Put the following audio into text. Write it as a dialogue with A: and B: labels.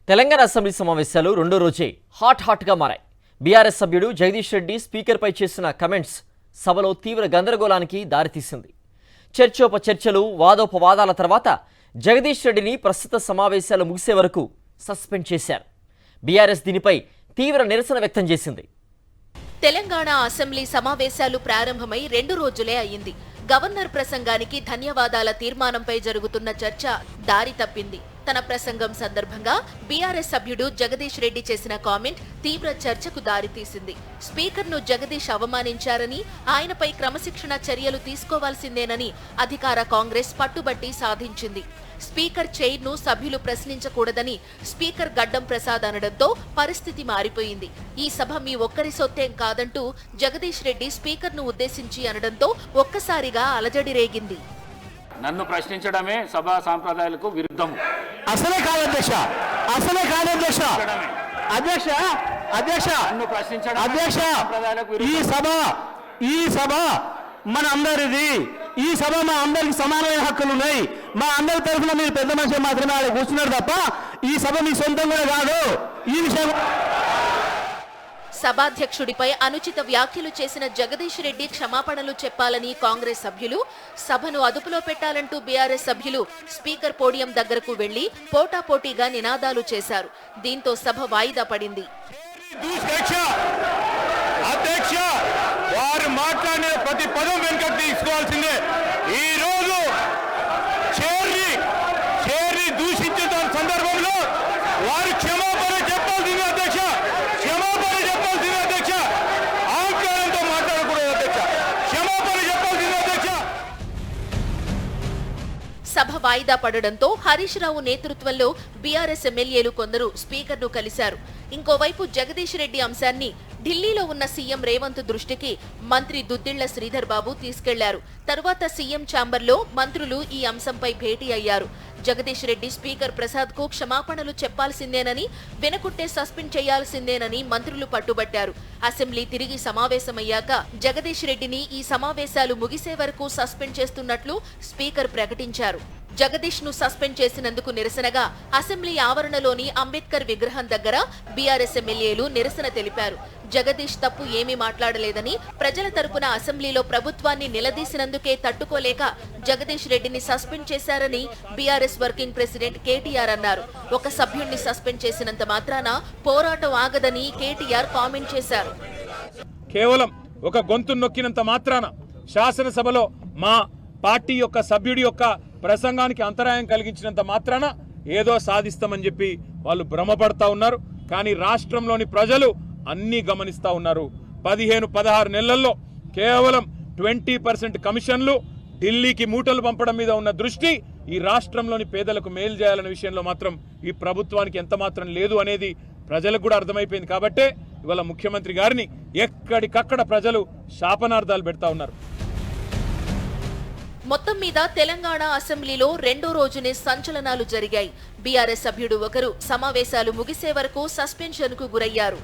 A: Telangana assembly సమావేశాలు రెండో రోజే హాట్గా మారాయి. బీఆర్ఎస్ సభ్యుడు జగదీష్ రెడ్డి స్పీకర్పై చేసిన కమెంట్స్ సభలో తీవ్ర గందరగోళానికి దారితీసింది. చర్చోపచర్చలు, వాదోపవాదాల తర్వాత జగదీష్ రెడ్డిని ప్రస్తుత సమావేశాలు ముగిసే వరకు సస్పెండ్ చేశారు. బీఆర్ఎస్ దీనిపై తీవ్ర నిరసన వ్యక్తం చేసింది.
B: తెలంగాణ అసెంబ్లీ సమావేశాలు ప్రారంభమై 2 రోజులే అయ్యింది. గవర్నర్ ప్రసంగానికి ధన్యవాదాల తీర్మానంపై జరుగుతున్న చర్చ దారి తప్పింది. తన ప్రసంగం సందర్భంగా బీఆర్ఎస్ సభ్యుడు జగదీష్ రెడ్డి చేసిన కామెంట్ తీవ్ర చర్చకు దారితీసింది. స్పీకర్ను జగదీష్ అవమానించారని, ఆయనపై క్రమశిక్షణ చర్యలు తీసుకోవాల్సిందేనని అధికార కాంగ్రెస్ పట్టుబట్టి సాధించింది. స్పీకర్ చైర్ను సభ్యులు ప్రశ్నించకూడదని స్పీకర్ గడ్డం ప్రసాద్ అనడంతో పరిస్థితి మారిపోయింది. ఈ సభ మీ ఒక్కరి సొత్తేం కాదంటూ జగదీష్ రెడ్డి స్పీకర్ను ఉద్దేశించి అనడంతో ఒక్కసారిగా అలజడి రేగింది.
C: నన్ను ప్రశ్నించడమే సభా సాంప్రదాయాలకు విరుద్ధం.
D: అసలే కాదు అధ్యక్ష, అసలే కాదు అధ్యక్ష, అధ్యక్ష అధ్యక్ష
C: నన్ను ప్రశ్నించడం
D: అధ్యక్ష
C: సాంప్రదాయాలకు
D: ఈ సభ మన అందరిది. ఈ సభ మా అందరికి సమానమైన హక్కులు ఉన్నాయి. మా అందరి తరఫున మీరు పెద్ద మనిషి మాత్రమే ఆడ కూర్చున్నారు తప్ప ఈ సభ మీ సొంతం కూడా కాదు. ఈ విషయం
B: సభాధ్యక్షుడిపై అనుచిత వ్యాఖ్యలు చేసిన జగదీష్ రెడ్డి క్షమాపణలు చెప్పాలని కాంగ్రెస్ సభ్యులు, సభను అదుపులో పెట్టాలంటూ బీఆర్ఎస్ సభ్యులు స్పీకర్ పోడియం దగ్గరకు వెళ్లి పోటాపోటీగా నినాదాలు చేశారు. దీంతో సభ వాయిదా పడింది.
D: వారు మాట్లాడిన ప్రతి పదం వెనుకకు తీసుకోవాల్సిందే. ఈ రోజు చేర్ని దూషించిన సందర్భంలో వారు క్షమాపణ చెప్పాల్సింది అధ్యక్ష, క్షమాపణ చెప్పాల్సింది అధ్యక్ష. ఆంకారంతో మాట్లాడకూడదు అధ్యక్ష, క్షమాపణ చెప్పాల్సింది అధ్యక్ష.
B: సభ వాయిదా పడడంతో హరీష్ రావు నేతృత్వంలో బీఆర్ఎస్ ఎమ్మెల్యేలు కొందరు స్పీకర్ను కలిశారు. ఇంకోవైపు జగదీష్ రెడ్డి అంశాన్ని ఢిల్లీలో ఉన్న సీఎం రేవంత్ దృష్టికి మంత్రి దుద్దిళ్ల శ్రీధర్ బాబు తీసుకెళ్లారు. తరువాత సీఎం ఛాంబర్లో మంత్రులు ఈ అంశంపై భేటీ అయ్యారు. జగదీష్ రెడ్డి స్పీకర్ ప్రసాద్ కు క్షమాపణలు చెప్పాల్సిందేనని, వెనుకుంటే సస్పెండ్ చేయాల్సిందేనని మంత్రులు పట్టుబట్టారు. అసెంబ్లీ తిరిగి సమావేశమయ్యాక జగదీష్ రెడ్డిని ఈ సమావేశాలు ముగిసే వరకు సస్పెండ్ చేస్తున్నట్లు స్పీకర్ ప్రకటించారు. జగదీష్ ను సస్పెండ్ చేసినందుకు నిరసనగా అసెంబ్లీ ఆవరణలోని అంబేద్కర్ విగ్రహం దగ్గర బీఆర్ఎస్ ఎమ్మెల్యేలు నిరసన తెలిపారు. జగదీష్ తప్పు ఏమీ మాట్లాడలేదని, ప్రజల తరపున అసెంబ్లీలో ప్రభుత్వాన్ని నిలదీసినందుకే తట్టుకోలేక జగదీష్ రెడ్డిని సస్పెండ్ చేశారని బీఆర్ఎస్ వర్కింగ్ ప్రెసిడెంట్ కేటీఆర్ అన్నారు. ఒక సభ్యుణ్ణి సస్పెండ్ చేసినంత మాత్రాన పోరాటం ఆగదని కేటీఆర్ కామెంట్ చేశారు.
E: కేవలం ఒక గొంతు నొక్కినంత మాత్రాన శాసనసభలో మా పార్టీ యొక్క సభ్యుడి యొక్క ప్రసంగానికి అంతరాయం కలిగించినంత మాత్రాన ఏదో సాధిస్తామని చెప్పి వాళ్ళు భ్రమపడతా ఉన్నారు. కానీ రాష్ట్రంలోని ప్రజలు అన్నీ గమనిస్తా ఉన్నారు. 15-16 నెలల్లో కేవలం 20% కమిషన్లు, ఢిల్లీకి మూటలు పంపడం మీద ఉన్న దృష్టి ఈ రాష్ట్రంలోని పేదలకు మేలు చేయాలనే విషయంలో మాత్రం ఈ ప్రభుత్వానికి ఎంత మాత్రం లేదు అనేది ప్రజలకు కూడా అర్థమైపోయింది. కాబట్టే ఇవాళ ముఖ్యమంత్రి గారిని ఎక్కడికక్కడ ప్రజలు శాపనార్థాలు పెడతా ఉన్నారు.
B: మొత్తం మీద తెలంగాణ అసెంబ్లీలో రెండో రోజునే సంచలనాలు జరిగాయి. బీఆర్ఎస్ సభ్యుడు ఒకరు సమావేశాలు ముగిసే వరకు సస్పెన్షన్ కు గురయ్యారు.